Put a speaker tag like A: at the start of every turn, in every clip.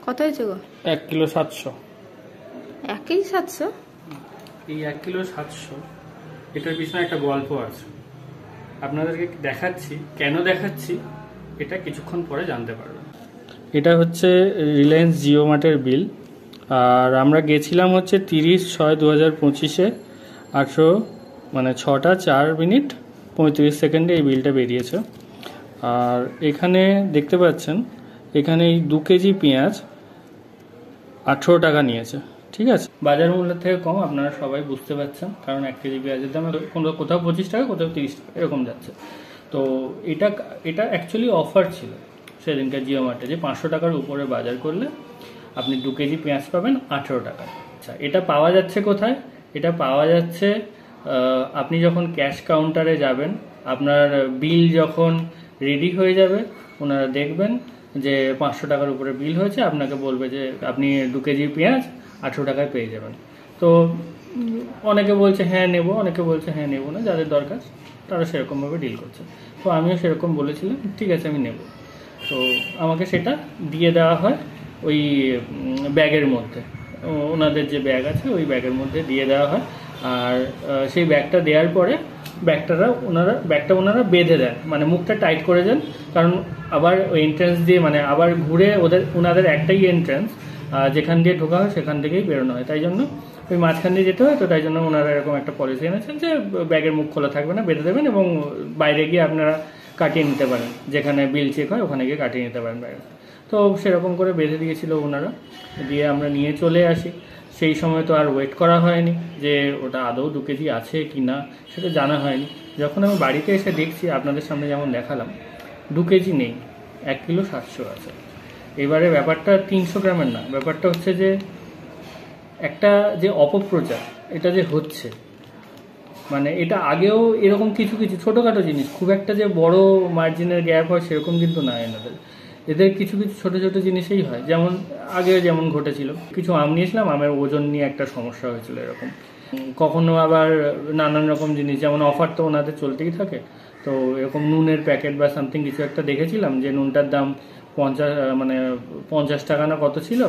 A: কত হয়েছে গো?
B: 1 kilo 700।
A: 1 KG 700?
B: এই 1 কিলো 700 এটার পিছনে একটা গল্প আছে, আপনাদেরকে দেখাচ্ছি। কেন দেখাচ্ছি এটা কিছুক্ষণ পরে জানতে পারবেন। এটা হচ্ছে রিলায়েন্স জিও মার্টের বিল, আর আমরা গেছিলাম হচ্ছে 30/6/2025-এ 6টা 4 মিনিট 35 সেকেন্ডে এই বিলটা বেরিয়েছে। আর এখানে দেখতে পাচ্ছেন, এখানে এই 2 কেজি পেঁয়াজ 18 টাকা নিয়েছে। ঠিক আছে, বাজার মূল্যের থেকে কম, আপনারা সবাই বুঝতে পারছেন, কারণ 1 কেজি পেঁয়াজের দাম কোথাও 25 টাকা, কোথাও 30 টাকা এরকম যাচ্ছে। তো এটা অ্যাকচুয়ালি অফার ছিল সেদিনকার জিও মার্টে, যে 500 টাকার উপরে বাজার করলে আপনি 2 কেজি পেঁয়াজ পাবেন 18 টাকায়। আচ্ছা, এটা পাওয়া যাচ্ছে কোথায়? এটা পাওয়া যাচ্ছে আপনি যখন ক্যাশ কাউন্টারে যাবেন, আপনার বিল যখন রেডি হয়ে যাবে, ওনারা দেখবেন যে 500 টাকার উপরে বিল হয়েছে, আপনাকে বলবে যে আপনি 2 কেজি পেঁয়াজ 18 টাকায় পেয়ে যাবেন। তো অনেকে বলছে হ্যাঁ নেব, অনেকে বলছে হ্যাঁ নেব না, যাদের দরকার তারা সেরকমভাবে ডিল করছে। তো আমিও সেরকম বলেছিলাম, ঠিক আছে আমি নেব। তো আমাকে সেটা দিয়ে দেওয়া হয় ওই ব্যাগের মধ্যে, ওনাদের যে ব্যাগ আছে ওই ব্যাগের মধ্যে দিয়ে দেওয়া হয়। আর সেই ব্যাগটা দেওয়ার পরে ব্যাগটা ওনারা বেঁধে দেন, মানে মুখটা টাইট করে দেন, কারণ আবার ওই এন্ট্রান্স দিয়ে, মানে আবার ঘুরে ওনাদের একটাই এন্ট্রান্স, যেখান দিয়ে ঢোকা হয় সেখান থেকেই বেরোনো হয়, তাই জন্য ওই মাঝখান দিয়ে যেতে হয়। তো তাই জন্য ওনারা এরকম একটা পলিসি এনেছেন যে ব্যাগের মুখ খোলা থাকবে না, বেঁধে দেবেন, এবং বাইরে গিয়ে আপনারা কাটিয়ে নিতে পারেন, যেখানে বিল চেক হয় ওখানে গিয়ে কাটিয়ে নিতে পারেন বাইরে। তো সেরকম করে বেঁধে দিয়েছিল ওনারা, দিয়ে আমরা নিয়ে চলে আসি। সেই সময় তো আর ওয়েট করা হয়নি যে ওটা আদৌ 2 কেজি আছে কি না, সেটা জানা হয়নি। যখন আমি বাড়িতে এসে দেখছি, আপনাদের সামনে যেমন দেখালাম, 2 কেজি নেই, 1 কিলো 700 আছে। এবারে ব্যাপারটা 300 গ্রামের না, ব্যাপারটা হচ্ছে যে একটা যে অপপ্রচার এটা যে হচ্ছে, মানে এটা আগেও এরকম কিছু কিছু ছোটোখাটো জিনিস, খুব একটা যে বড় মার্জিনের গ্যাপ হয় সেরকম কিন্তু না এদের কিছু কিছু ছোট ছোট জিনিসেই হয়। যেমন আগে যেমন ঘটেছিল, কিছু আম নিয়েছিলাম, আমের ওজন নিয়ে একটা সমস্যা হয়েছিল এরকম। কখনো আবার নানান রকম জিনিস, যেমন অফার তো ওনাদের চলতেই থাকে। তো এরকম নুনের প্যাকেট বা সামথিং কিছু একটা দেখেছিলাম, যে নুনটার দাম 50 টাকা না কত ছিল,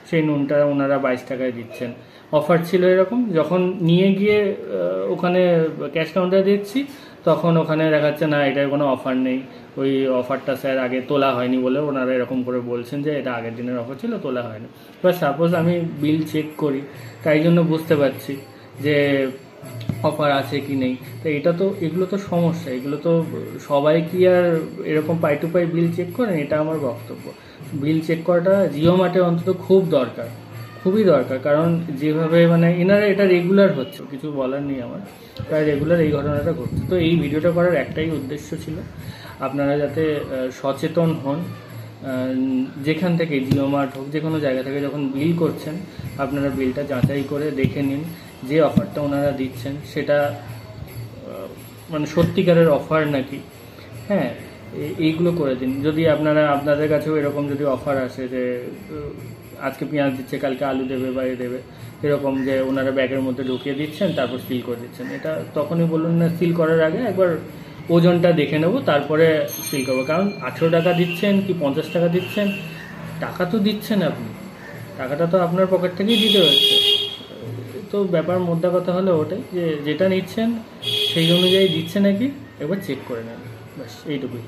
B: সেই নুনটা ওনারা 22 টাকায় দিচ্ছেন। অফার ছিল এরকম। যখন নিয়ে গিয়ে ওখানে ক্যাশ কাউন্টারে দেখছি, তখন ওখানে দেখাচ্ছে না, এটার কোনো অফার নেই, ওই অফারটা স্যার আগে তোলা হয়নি বলে ওনারা এরকম করে বলছেন যে এটা আগের দিনের অফার ছিল, তোলা হয়নি। এবার সাপোজ আমি বিল চেক করি, তাই জন্য বুঝতে পারছি যে অফার আছে কি নেই। তো এগুলো তো সমস্যা, এগুলো তো সবাই কি আর এরকম পাই টু পাই বিল চেক করেন? এটা আমার বক্তব্য। বিল চেক করাটা জিও মার্টে অন্তত খুব দরকার, খুবই দরকার, কারণ যেভাবে মানে এনারা এটা রেগুলার হচ্ছে, কিছু বলার নেই আমার, প্রায় রেগুলার এই ঘটনাটা ঘটছে। তো এই ভিডিওটা করার একটাই উদ্দেশ্য ছিল, আপনারা যাতে সচেতন হন, যেখান থেকে জিও মার্ট হোক, যে কোনো জায়গা থেকে যখন বিল করছেন, আপনারা বিলটা যাচাই করে দেখে নিন যে অফারটা ওনারা দিচ্ছেন সেটা মানে সত্যিকারের অফার নাকি। হ্যাঁ, এইগুলো করে দিন। যদি আপনাদের কাছেও এরকম যদি অফার আসে যে আজকে পেঁয়াজ দিচ্ছে, কালকে আলু দেবে বা দেবে, এরকম যে ওনারা ব্যাগের মধ্যে ঢুকিয়ে দিচ্ছেন তারপর সিল করে দিচ্ছেন, এটা তখনই বলুন না, সিল করার আগে একবার ওজনটা দেখে নেব, তারপরে সিল করবো। কারণ 18 টাকা দিচ্ছেন কি 50 টাকা দিচ্ছেন, টাকা তো দিচ্ছেন আপনি, টাকাটা তো আপনার পকেট থেকেই দিতে হচ্ছে। তো ব্যাপার মোদ্দা কথা হলো ওটাই, যে যেটা নিচ্ছেন সেই অনুযায়ী দিচ্ছে নাকি একবার চেক করে নেন, ব্যাস এইটুকুই।